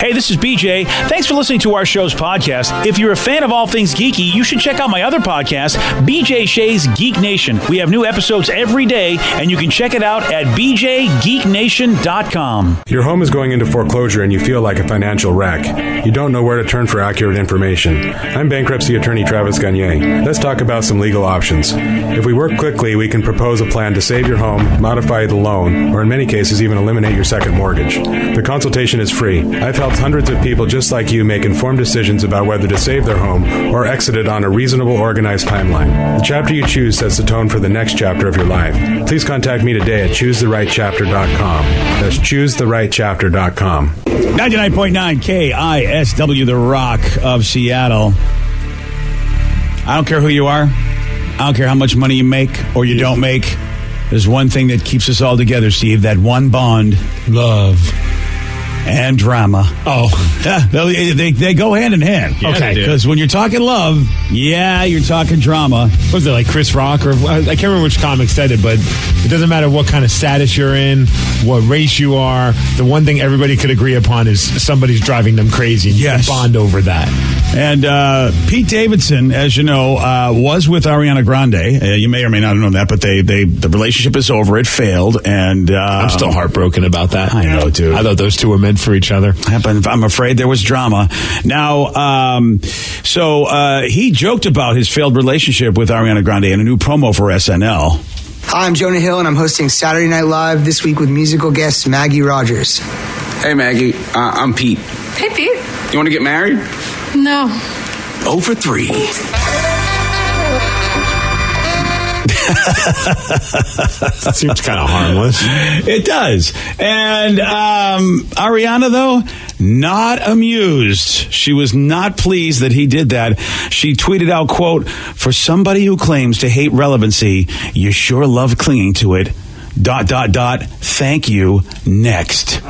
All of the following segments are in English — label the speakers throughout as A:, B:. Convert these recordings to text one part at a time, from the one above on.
A: Hey, this is BJ. Thanks for listening to our show's podcast. If you're a fan of all things geeky, you should check out my other podcast, BJ Shea's Geek Nation. We have new episodes every day, and you can check it out at bjgeeknation.com.
B: Your home is going into foreclosure and you feel like a financial wreck. You don't know where to turn for accurate information. I'm bankruptcy attorney Travis Gagne. Let's talk about some legal options. If we work quickly, we can propose a plan to save your home, modify the loan, or in many cases even eliminate your second mortgage. The consultation is free. I've helped hundreds of people just like you make informed decisions about whether to save their home or exit it on a reasonable, organized timeline. The chapter you choose sets the tone for the next chapter of your life. Please contact me today at choosetherightchapter.com. That's choosetherightchapter.com.
A: 99.9 KISW, the Rock of Seattle. I don't care who you are. I don't care how much money you make or you don't make. There's one thing that keeps us all together, Steve. That one bond.
C: Love.
A: And drama.
C: Oh.
A: They go hand in hand.
C: Yeah,
A: okay. Because when you're talking love, you're talking drama.
C: Was it like Chris Rock? Or I can't remember which comic said it, but it doesn't matter what kind of status you're in, what race you are. The one thing everybody could agree upon is somebody's driving them crazy. And
A: yes.
C: You can bond over that.
A: And Pete Davidson, as you know, was with Ariana Grande. You may or may not know that, but the relationship is over. It failed. And
C: I'm still heartbroken about that.
A: I know, dude.
C: I thought those two were meant for each other.
A: I'm afraid there was drama. Now, he joked about his failed relationship with Ariana Grande in a new promo for SNL.
D: Hi, I'm Jonah Hill, and I'm hosting Saturday Night Live this week with musical guest Maggie Rogers.
E: Hey, Maggie. I'm Pete.
F: Hey, Pete.
E: You want to get married?
F: No.
E: 0 for 3.
C: Seems kind of harmless.
A: It does. And Ariana, though, not amused. She was not pleased that he did that. She tweeted out, quote, "For somebody who claims to hate relevancy, you sure love clinging to it. ... Thank you. Next."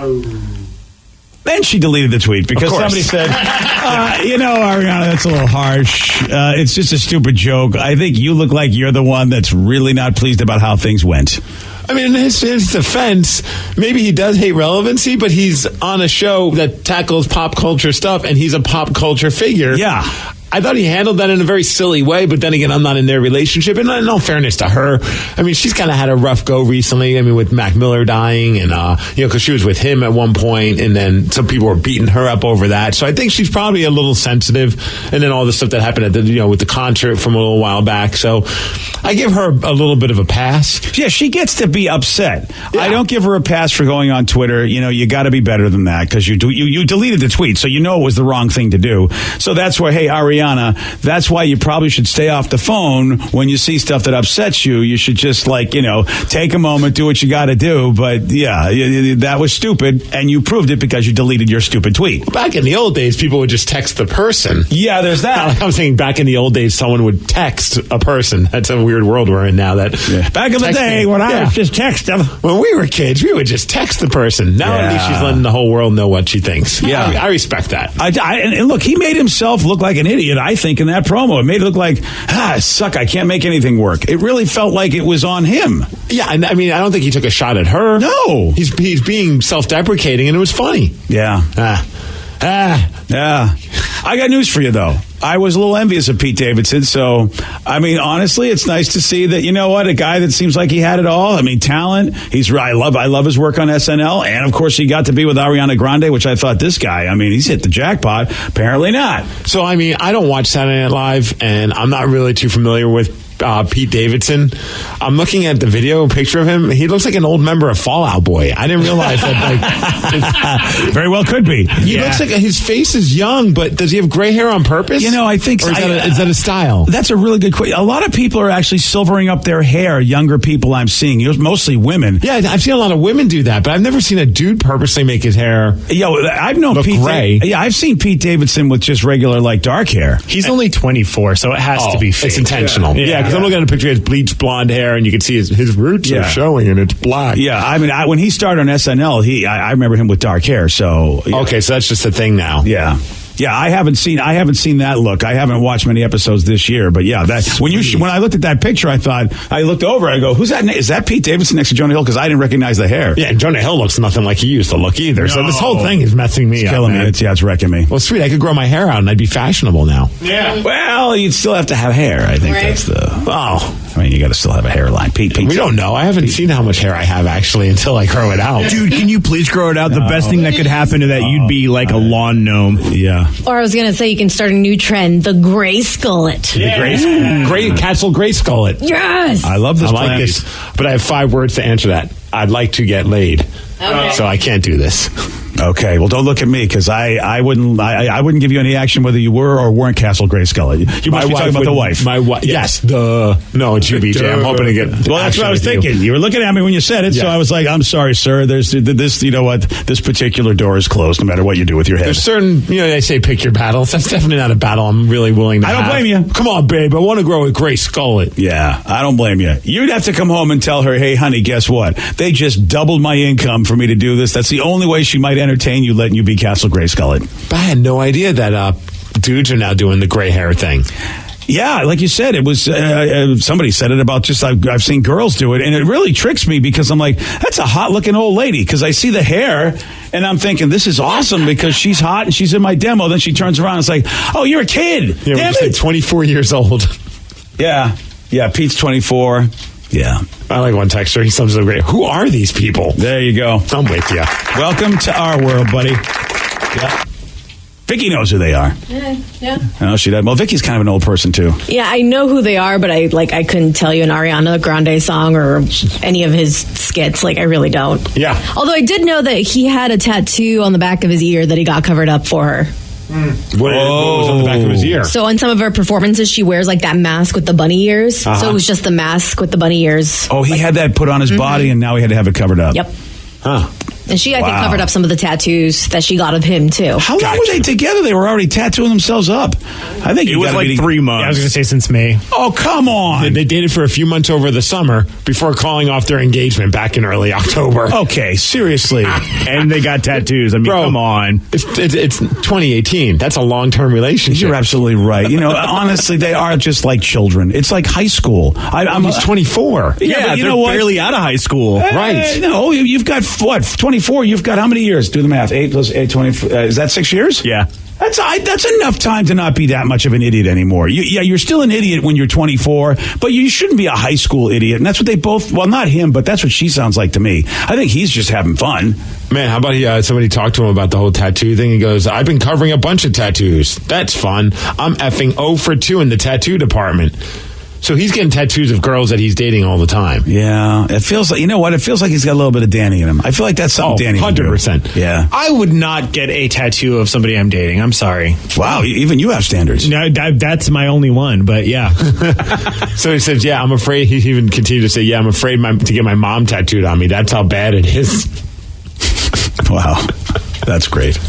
A: Then she deleted the tweet because somebody said, Ariana, that's a little harsh. It's just a stupid joke. I think you look like you're the one that's really not pleased about how things went.
C: I mean, in his defense, maybe he does hate relevancy, but he's on a show that tackles pop culture stuff, and he's a pop culture figure.
A: Yeah.
C: I thought he handled that in a very silly way, but then again, I'm not in their relationship. And in all fairness to her, I mean, she's kind of had a rough go recently. I mean, with Mac Miller dying and, because she was with him at one point, and then some people were beating her up over that. So I think she's probably a little sensitive. And then all the stuff that happened at with the concert from a little while back. So I give her a little bit of a pass.
A: Yeah, she gets to be upset. Yeah. I don't give her a pass for going on Twitter. You got to be better than that because you deleted the tweet, so you know it was the wrong thing to do. So that's why, hey, Ariana, that's why you probably should stay off the phone when you see stuff that upsets you. You should just take a moment, do what you got to do. But yeah, that was stupid, and you proved it because you deleted your stupid tweet.
C: Back in the old days, people would just text the person.
A: Yeah, there's that.
C: I'm saying back in the old days, someone would text a person. That's a weird world we're in now.
A: Back in the day when I was just texting.
C: When we were kids, we would just text the person. Now at least she's letting the whole world know what she thinks. Yeah, I respect that.
A: And look, he made himself look like an idiot, I think, in that promo. It made it look like, I suck, I can't make anything work. It really felt like it was on him.
C: Yeah, and I mean, I don't think he took a shot at her.
A: No.
C: He's being self-deprecating, and it was funny.
A: Yeah. Yeah. I got news for you, though. I was a little envious of Pete Davidson, so, I mean, honestly, it's nice to see that, a guy that seems like he had it all. I mean, talent. I love his work on SNL, and, of course, he got to be with Ariana Grande, which I thought this guy, I mean, he's hit the jackpot. Apparently not.
C: So, I mean, I don't watch Saturday Night Live, and I'm not really too familiar with Pete Davidson. I'm looking at the video picture of him. He looks like an old member of Fall Out Boy. I didn't realize that.
A: Very well could be.
C: He looks like his face is young, but does he have gray hair on purpose?
A: I think
C: or is that a style?
A: That's a really good question. A lot of people are actually silvering up their hair. Younger people I'm seeing, mostly women.
C: Yeah, I've seen a lot of women do that, but I've never seen a dude purposely make his hair.
A: I've known Pete
C: gray.
A: I've seen Pete Davidson with just regular dark hair.
G: He's only 24, so it has to be fake.
C: It's intentional. Yeah, because I'm looking at a picture. He has bleached blonde hair, and you can see his roots are showing, and it's black.
A: Yeah, I mean, when he started on SNL, I remember him with dark hair. So
C: okay, so that's just a thing now.
A: Yeah. Yeah, I haven't seen that look. I haven't watched many episodes this year, but yeah, that when I looked at that picture, I looked over, I go, who's that? Is that Pete Davidson next to Jonah Hill? Because I didn't recognize the hair.
C: Yeah, and Jonah Hill looks nothing like he used to look either. No. So this whole thing is messing me up.
A: Killing me. It's wrecking me.
C: Well, sweet, I could grow my hair out and I'd be fashionable now.
A: Yeah. Well, you'd still have to have hair. I think that's the.
C: Oh.
A: I mean, you got to still have a hairline. Pete.
C: We don't know. I haven't seen how much hair I have actually until I grow it out.
G: Dude, can you please grow it out? The best thing that could happen to that, you'd be like a lawn gnome.
A: Yeah.
F: Or I was going to say you can start a new trend, the gray skullet.
C: Yeah. The Castle Gray Skullet.
F: Yes.
A: I love this.
C: I like this, but I have 5 words to answer that. I'd like to get laid. Okay. So I can't do this.
A: Okay, well, don't look at me because I wouldn't give you any action whether you were or weren't Castle Grayskull. You must be talking about the wife.
C: My wife, yes. No, it's you, BJ. I'm hoping to get.
A: Well, that's what I was thinking. You were looking at me when you said it, so I was like, I'm sorry, sir. There's this. You know what? This particular door is closed, no matter what you do with your head.
C: There's certain, they say pick your battles. That's definitely not a battle I'm really willing to.
A: I don't blame you.
C: Come on, babe. I want to grow a gray skullet.
A: Yeah, I don't blame you. You'd have to come home and tell her, hey, honey, guess what? They just doubled my income for me to do this. That's the only way she might entertain you, letting you be Castle Grayskull.
C: But I had no idea that dudes are now doing the gray hair thing.
A: Yeah, like you said, it was somebody said it about just I've seen girls do it, and it really tricks me because I'm like, that's a hot looking old lady because I see the hair and I'm thinking this is awesome because she's hot and she's in my demo. Then she turns around and it's like, oh, you're a kid.
C: Yeah,
A: damn it.
C: 24 years old.
A: Yeah, Pete's 24. Yeah.
C: I like one texter. He sounds so great. Who are these people?
A: There you go.
C: I'm with you.
A: Welcome to our world, buddy. Yeah. Vicky knows who they are.
F: Yeah.
A: No, she does. Well, Vicky's kind of an old person, too.
F: Yeah, I know who they are, but I couldn't tell you an Ariana Grande song or any of his skits. I really don't.
C: Yeah.
F: Although I did know that he had a tattoo on the back of his ear that he got covered up for her.
C: What was on the back of his ear?
F: So on some of her performances, she wears that mask with the bunny ears. So it was just the mask with the bunny ears.
A: Oh, he had that put on his body, and now he had to have it covered up.
F: Yep.
C: Huh.
F: And she, I think, covered up some of the tattoos that she got of him, too.
A: How long were they together? They were already tattooing themselves up. I think
G: it was 3 months. Yeah, I was going to say since May.
A: Oh, come on.
C: They dated for a few months over the summer before calling off their engagement back in early October.
A: Okay, seriously.
G: And they got tattoos. I mean,
C: Bro,
G: come on.
C: It's 2018. That's a long-term relationship.
A: You're absolutely right. Honestly, they are just like children. It's like high school.
C: He's 24.
G: Yeah, but you know what? Barely out of high school.
C: Right.
A: No, you've got, 24? You've got how many years? Do the math. 8 plus 8, 24. Is that 6 years?
G: Yeah.
A: That's enough time to not be that much of an idiot anymore. You're still an idiot when you're 24, but you shouldn't be a high school idiot. And that's what they both, well, not him, but that's what she sounds like to me. I think he's just having fun.
C: Man, how about somebody talked to him about the whole tattoo thing? He goes, I've been covering a bunch of tattoos. That's fun. I'm effing 0 for 2 in the tattoo department. So he's getting tattoos of girls that he's dating all the time.
A: Yeah, it feels like, you know what? It feels like he's got a little bit of Danny in him. I feel like that's something Danny
C: 100%.
A: Yeah.
G: I would not get a tattoo of somebody I'm dating. I'm sorry.
A: Wow, even you have standards.
G: No, that's my only one, but yeah.
C: So he says, yeah, I'm afraid. He even continued to say, yeah, I'm afraid to get my mom tattooed on me. That's how bad it is.
A: Wow, that's great.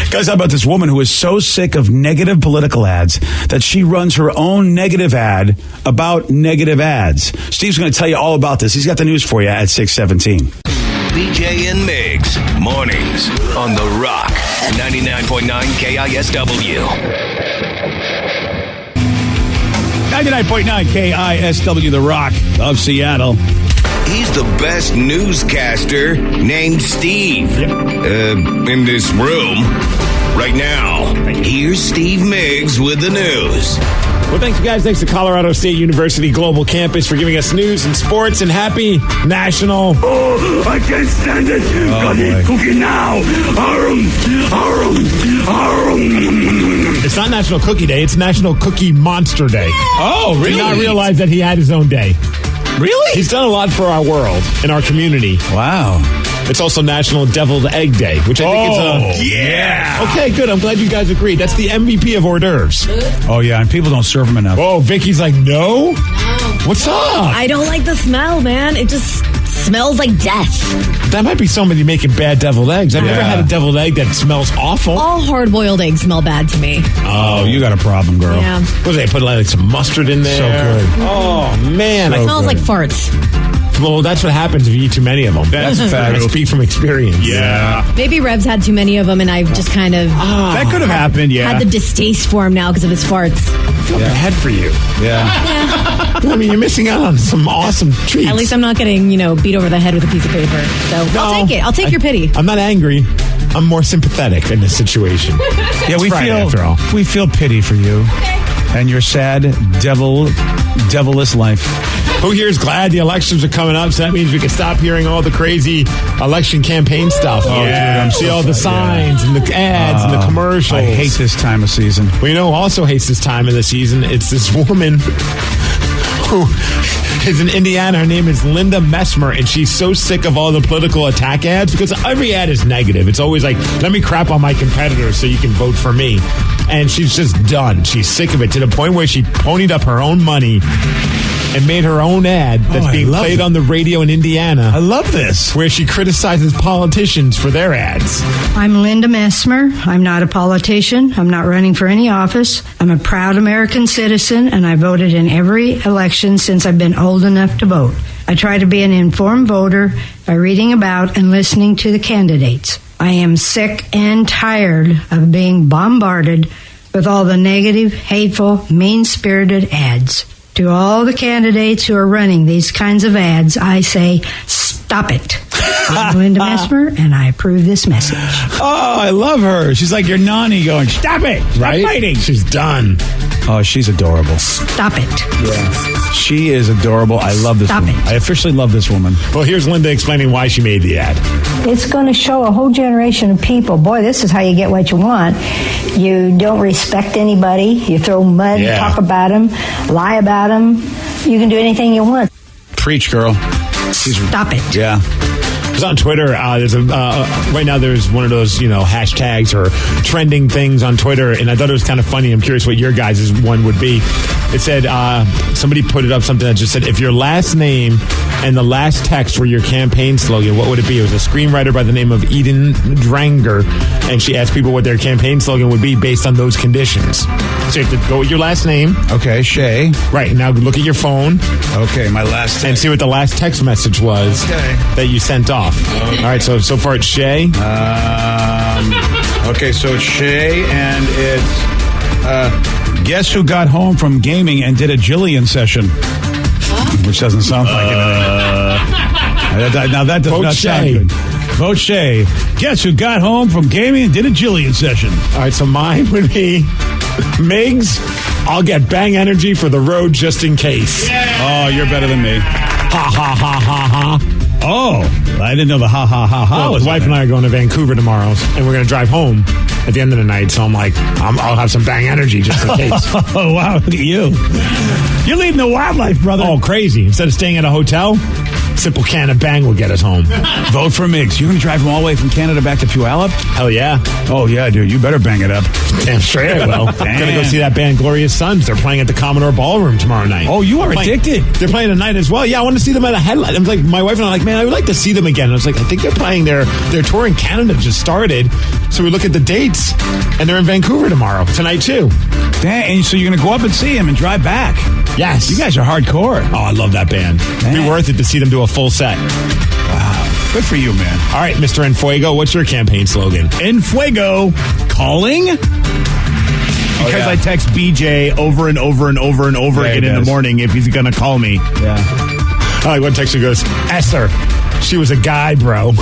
A: Guys, how about this woman who is so sick of negative political ads that she runs her own negative ad about negative ads? Steve's going to tell you all about this. He's got the news for you at 6:17.
H: BJ and Migs, mornings on The Rock, 99.9 KISW.
A: 99.9 KISW, The Rock of Seattle.
H: He's the best newscaster named Steve in this room right now. Here's Steve Miggs with the news.
C: Well, thanks, guys. Thanks to Colorado State University Global Campus for giving us news and sports, and happy National...
I: Oh, I can't stand it. Gotta eat cookie now.
C: It's not National Cookie Day. It's National Cookie Monster Day.
A: Oh, really?
C: Did not realize that he had his own day.
A: Really?
C: He's done a lot for our world and our community.
A: Wow.
C: It's also National Deviled Egg Day, which I think is
A: yeah.
C: Okay, good. I'm glad you guys agree. That's the MVP of hors d'oeuvres.
A: Oh, yeah, and people don't serve them enough.
C: Oh, Vicky's like, no? What's up?
F: I don't like the smell, man. It just smells like death.
C: That might be somebody making bad deviled eggs. I've never had a deviled egg that smells awful.
F: All hard-boiled eggs smell bad to me.
A: Oh, you got a problem, girl.
F: Yeah.
C: What do they put, like some mustard in there?
A: So good.
C: Oh, man.
F: It smells like farts.
C: Well, that's what happens if you eat too many of them.
A: That's a fact.
C: I speak from experience.
G: Yeah.
F: Maybe Rev's had too many of them, and I've just kind of
G: That could have happened, yeah.
F: had the distaste for him now because of his farts.
C: I feel bad for you.
A: Yeah.
C: I mean, you're missing out on some awesome treats.
F: At least I'm not getting, beat over the head with a piece of paper. So I'll take it. I'll take your pity.
C: I'm not angry. I'm more sympathetic in this situation.
A: Yeah, we
C: Friday,
A: feel
C: after all.
A: we feel pity for you and your sad devilish life.
C: Who here is glad the elections are coming up? So that means we can stop hearing all the crazy election campaign stuff.
A: Yeah.
C: See all the signs and the ads and the commercials.
A: I hate this time of season.
C: Well, who also hates this time of the season? It's this woman who is in Indiana. Her name is Linda Messmer, and she's so sick of all the political attack ads because every ad is negative. It's always like, let me crap on my competitors so you can vote for me. And she's just done. She's sick of it to the point where she ponied up her own money and made her own ad that's being played on the radio in Indiana.
A: I love this.
C: Where she criticizes politicians for their ads.
J: I'm Linda Messmer. I'm not a politician. I'm not running for any office. I'm a proud American citizen, and I voted in every election since I've been old enough to vote. I try to be an informed voter by reading about and listening to the candidates. I am sick and tired of being bombarded with all the negative, hateful, mean-spirited ads. To all the candidates who are running these kinds of ads, I say, stop it. I'm Linda Messmer, and I approve this message.
A: Oh, I love her. She's like your nanny going, stop it. Stop fighting.
C: She's done.
A: Oh, she's adorable.
J: Stop it.
A: Yeah. She is adorable. I love this woman.
J: It.
A: I officially love this woman.
C: Well, here's Linda explaining why she made the ad.
J: It's going to show a whole generation of people, boy, this is how you get what you want. You don't respect anybody. You throw mud, talk about them, lie about them. You can do anything you want.
A: Preach, girl.
J: Stop it.
A: Yeah.
C: Because on Twitter, there's right now there's one of those, hashtags or trending things on Twitter, and I thought it was kind of funny. I'm curious what your guys' one would be. It said, somebody put it up something that just said, if your last name and the last text were your campaign slogan, what would it be? It was a screenwriter by the name of Eden Dranger, and she asked people what their campaign slogan would be based on those conditions. So you have to go with your last name.
A: Okay, Shay.
C: Right, now look at your phone.
A: Okay, my last text.
C: And see what the last text message was that you sent off. Okay. All right, so far it's Shay.
A: Okay, so it's Shay, and it's guess who got home from gaming and did a Jillian session? Which doesn't sound like it. Now that does not sound good. Vote Shay. Guess who got home from gaming and did a Jillian session?
C: All right, so mine would be Migs. I'll get bang energy for the road just in case.
A: Yeah. Oh, you're better than me.
C: Ha ha ha ha ha.
A: Oh, I didn't know the ha ha ha ha.
C: Well, the wife and I are going to Vancouver tomorrow, and we're going to drive home at the end of the night. So I'm like, I'll have some bang energy just in case.
A: Oh wow, look at you! You're leading the wildlife, brother.
C: Oh, crazy! Instead of staying at a hotel, simple can of bang will get us home.
A: Vote for Migs. You're going to drive him all the way from Canada back to Puyallup?
C: Hell yeah!
A: Oh yeah, dude. You better bang it up.
C: Damn straight I will. I'm going to go see that band Glorious Sons. They're playing at the Commodore Ballroom tomorrow night.
A: Oh, you are addicted.
C: They're playing tonight as well. Yeah, I want to see them at a headline. I'm like, my wife and I are like, man, I would like to see them again. And I was like, I think they're playing their tour in Canada just started. So we look at the dates, and they're in Vancouver tomorrow, tonight too.
A: Dang, and so you're going to go up and see him and drive back.
C: Yes.
A: You guys are hardcore.
C: Oh, I love that band. It'd be worth it to see them do a full set.
A: Wow. Good for you, man.
C: All right, Mr. Enfuego, what's your campaign slogan?
G: Enfuego. Calling? Because I text BJ over and over and over and over again in the morning if he's going to call me.
A: Yeah.
C: I like one texter goes, Esther, she was a guy, bro.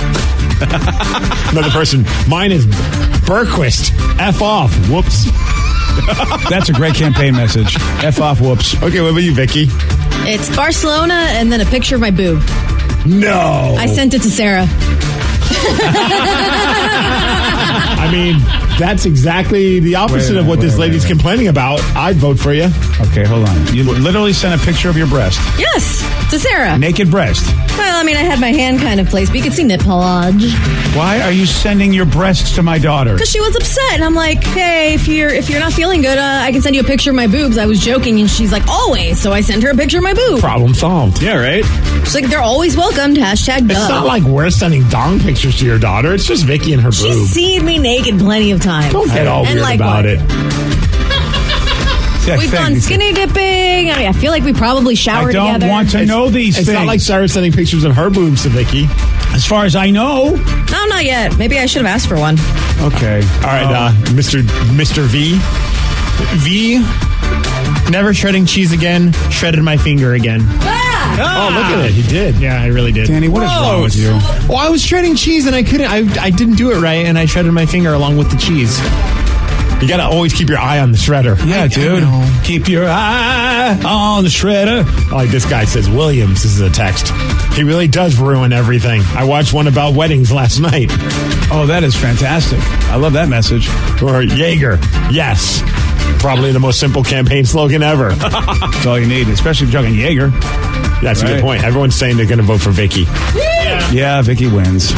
C: Another person, mine is Berquist. F off. Whoops.
A: That's a great campaign message. F off, whoops.
C: Okay, what about you, Vicky?
F: It's Barcelona and then a picture of my boob.
C: No.
F: I sent it to Sarah.
C: I mean, that's exactly the opposite of what this lady's complaining about. I'd vote for you.
A: Okay, hold on. You literally sent a picture of your breast.
F: Yes, to Sarah.
A: Naked breast.
F: Well, I mean, I had my hand kind of placed, but you could see nippleage.
A: Why are you sending your breasts to my daughter?
F: Because she was upset, and I'm like, hey, if you're not feeling good, I can send you a picture of my boobs. I was joking, and she's like, always. So I sent her a picture of my boob.
C: Problem solved.
G: Yeah, right?
F: She's like, they're always welcomed. Hashtag
C: It's not like we're sending dong pictures to your daughter. It's just Vicky and her
F: She's
C: boobs.
F: seen me naked plenty of times.
C: Don't get all weird about it.
F: We've gone skinny dipping. I mean, I feel like we probably showered together.
A: I don't want to know these things.
C: It's not like Sarah's sending pictures of her boobs to Vicky.
A: As far as I know.
F: No, not yet. Maybe I should have asked for one.
A: Okay.
C: All right, Mr. V.
G: Never shredding cheese again. Shredded my finger again.
C: Oh, look at it. He did.
G: Yeah, I really did.
A: Danny, what is wrong with you?
G: Well, I was shredding cheese and I couldn't. I didn't do it right, and I shredded my finger along with the cheese.
C: You got to always keep your eye on the shredder.
A: Yeah, dude. Keep your eye on the shredder.
C: Like this guy says, Williams, this is a text. He really does ruin everything. I watched one about weddings last night.
A: Oh, that is fantastic. I love that message.
C: Or Jaeger. Yes. Probably the most simple campaign slogan ever.
A: That's all you need, especially if you're talking Jaeger.
C: That's a good point. Everyone's saying they're going to vote for Vicky.
A: Yeah, Vicky wins.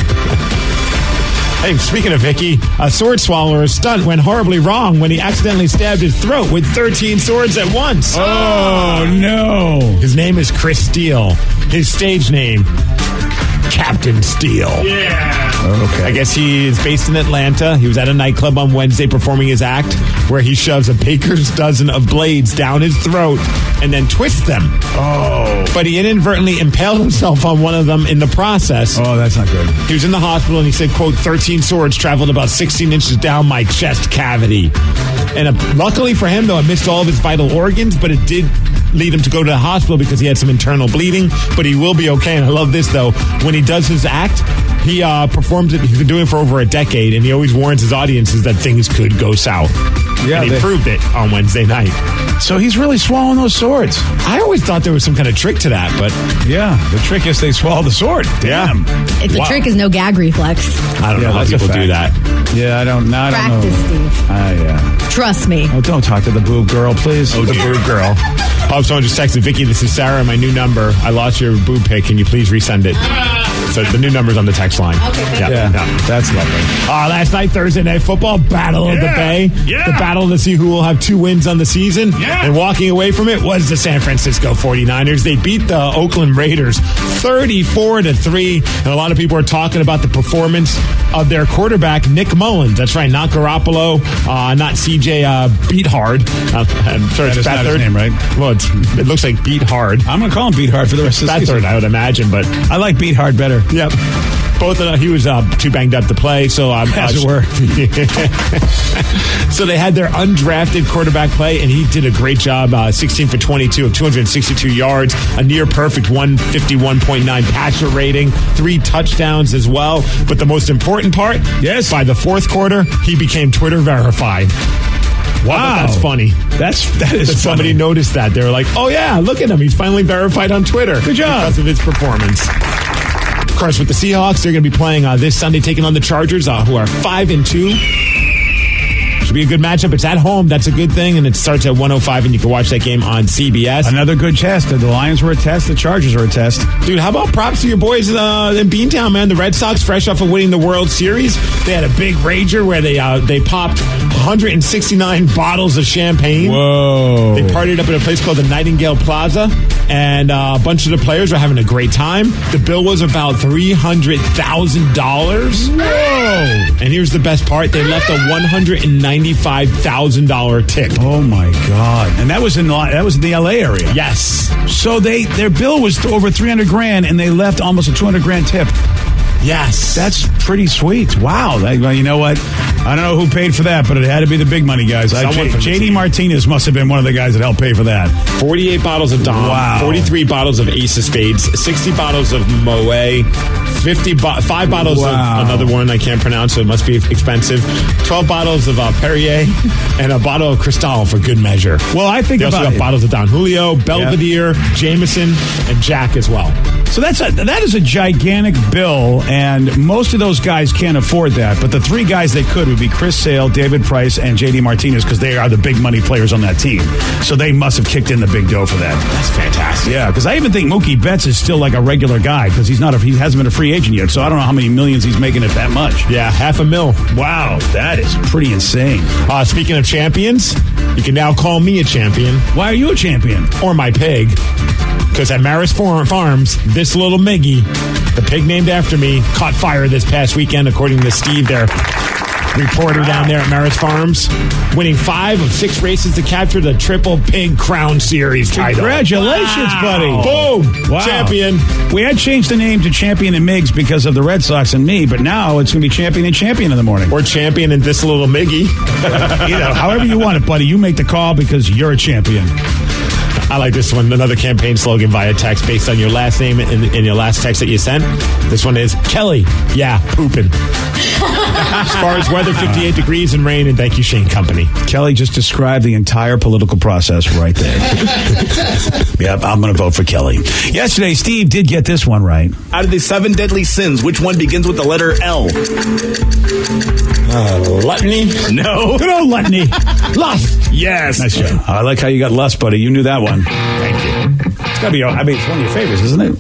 C: Hey, speaking of Vicky, a sword swallower's stunt went horribly wrong when he accidentally stabbed his throat with 13 swords at once.
A: Oh, no.
C: His name is Chris Steele. His stage name, Captain Steele.
G: Yeah.
A: Okay.
C: I guess he is based in Atlanta. He was at a nightclub on Wednesday performing his act where he shoves a baker's dozen of blades down his throat and then twists them.
A: Oh.
C: But he inadvertently impaled himself on one of them in the process.
A: Oh, that's not good.
C: He was in the hospital and he said, quote, 13 swords traveled about 16 inches down my chest cavity. And luckily for him, though, it missed all of his vital organs, but it did lead him to go to the hospital because he had some internal bleeding, but he will be okay. And I love this, though. When he does his act, he performs it. He's been doing it for over a decade, and he always warns his audiences that things could go south. Yeah, and he proved it on Wednesday night.
A: So he's really swallowing those swords.
C: I always thought there was some kind of trick to that, but...
A: Yeah, the trick is they swallow the sword. Damn.
F: If the trick is no gag reflex.
C: I don't know how people do that.
A: Yeah, I don't know.
F: Practice, Steve.
A: Yeah.
F: Trust me.
A: Oh, don't talk to the boob girl, please.
C: Oh, the boob girl. Oh, someone just texted, Vicky, this is Sarah, my new number. I lost your boob pic. Can you please resend it? So the new number's on the text line.
F: Okay,
A: yeah, that's lovely.
C: Last night, Thursday Night Football, Battle of the Bay. Yeah. The battle to see who will have 2 wins on the season. Yeah. And walking away from it was the San Francisco 49ers. They beat the Oakland Raiders 34-3. And a lot of people are talking about the performance of their quarterback, Nick Mullins. That's right, not Garoppolo, not CJ Beathard. I'm sorry,
A: that's not his name, right?
C: Well, it looks like Beathard.
A: I'm going to call him Beathard for the rest of the season.
C: Beathard, I would imagine, but
A: I like Beathard better.
C: Yep. Both of them, he was too banged up to play, so
A: as it were.
C: So they had their undrafted quarterback play, and he did a great job. 16 for 22 of 262 yards, a near perfect 151.9 passer rating, 3 touchdowns as well. But the most important part, yes, by the fourth quarter, he became Twitter verified. Wow, that's funny. That is somebody
A: funny.
C: Noticed that. They were like, "Oh yeah, look at him. He's finally verified on Twitter."
A: Good job
C: because of his performance. Of course, with the Seahawks, they're going to be playing this Sunday, taking on the Chargers, who are 5-2. Should be a good matchup. It's at home. That's a good thing, and it starts at 1:05, and you can watch that game on CBS.
A: Another good test. The Lions were a test. The Chargers were a test.
C: Dude, how about props to your boys in Beantown, man? The Red Sox, fresh off of winning the World Series, they had a big rager where they popped 169 bottles of champagne.
A: Whoa.
C: They partied up at a place called the Nightingale Plaza, and a bunch of the players were having a great time. The bill was about $300,000.
A: Whoa.
C: And here's the best part. They left a $195,000 tip.
A: Oh, my God. And that was in the L.A. area.
C: Yes.
A: So their bill was over $300,000, and they left almost a $200,000 tip.
C: Yes.
A: That's pretty sweet. Wow. You know what? I don't know who paid for that, but it had to be the big money guys. J.D. Martinez must have been one of the guys that helped pay for that.
C: 48 bottles of Dom. Wow. 43 bottles of Ace of Spades. 60 bottles of Moet. 5 bottles of another one I can't pronounce, so it must be expensive. 12 bottles of Perrier and a bottle of Cristal for good measure.
A: Well, I think
C: they also got bottles of Don Julio, Belvedere, Jameson, and Jack as well.
A: So that is a gigantic bill, and most of those guys can't afford that. But the 3 guys they could would be Chris Sale, David Price, and J.D. Martinez, because they are the big money players on that team. So they must have kicked in the big dough for that.
C: That's fantastic.
A: Yeah, because I even think Mookie Betts is still like a regular guy because he hasn't been a free agent yet. So I don't know how many millions he's making it that much.
C: Yeah, $500,000.
A: Wow, that is pretty insane.
C: Speaking of champions, you can now call me a champion.
A: Why are you a champion?
C: Or my pig. Because at Maris Farms, this little Miggy, the pig named after me, caught fire this past weekend, according to Steve there. reporter down there at Merritt's Farms, winning 5 of 6 races to capture the Triple Pig Crown Series title.
A: Congratulations, buddy.
C: Boom.
A: Wow.
C: Champion.
A: We had changed the name to Champion and Miggs because of the Red Sox and me, but now it's going to be Champion and Champion in the morning.
C: Or Champion and this little Miggy.
A: However you want it, buddy. You make the call because you're a champion.
C: I like this one. Another campaign slogan via text based on your last name and your last text that you sent. This one is Kelly. Yeah, pooping. As far as weather, 58 degrees and rain, and thank you, Shane Company.
A: Kelly just described the entire political process right there. Yep, I'm going to vote for Kelly. Yesterday, Steve did get this one right.
K: Out of the 7 deadly sins, which one begins with the letter L?
C: Gluttony?
K: No.
A: Good old gluttony. Lust.
K: Yes.
A: Nice job. I like how you got lust, buddy. You knew that one.
C: Thank you.
A: It's got to be, it's one of your favorites, isn't it?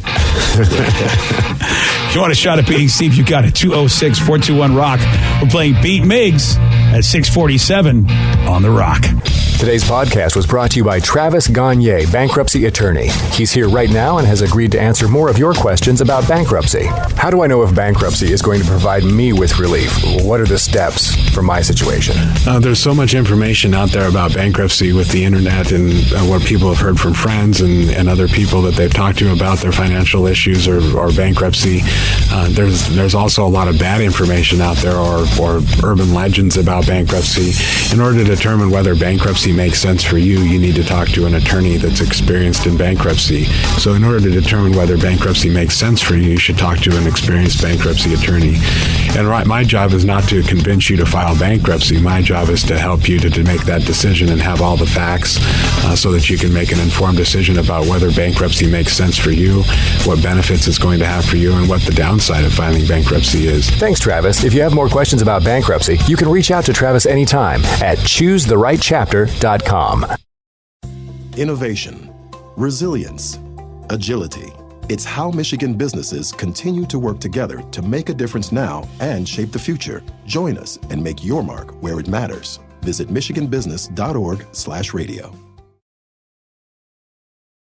A: If you want a shot at beating Steve, you got it. 206-421-ROCK. We're playing Beat Miggs at 647 on The Rock.
L: Today's podcast was brought to you by Travis Gagne, bankruptcy attorney. He's here right now and has agreed to answer more of your questions about bankruptcy. How do I know if bankruptcy is going to provide me with relief? What are the steps for my situation?
B: There's so much information out there about bankruptcy with the internet and what people have heard from friends and other people that they've talked to about their financial issues or bankruptcy. There's also a lot of bad information out there or urban legends about bankruptcy. In order to determine whether bankruptcy makes sense for you, you need to talk to an attorney that's experienced in bankruptcy. So in order to determine whether bankruptcy makes sense for you, you should talk to an experienced bankruptcy attorney. And my job is not to convince you to file bankruptcy. My job is to help you to make that decision and have all the facts so that you can make an informed decision about whether bankruptcy makes sense for you, what benefits it's going to have for you, and what the downside of filing bankruptcy is.
L: Thanks, Travis. If you have more questions about bankruptcy, you can reach out to Travis anytime at choosetherightchapter.com.
M: Innovation, resilience, agility. It's how Michigan businesses continue to work together to make a difference now and shape the future. Join us and make your mark where it matters. Visit michiganbusiness.org/radio.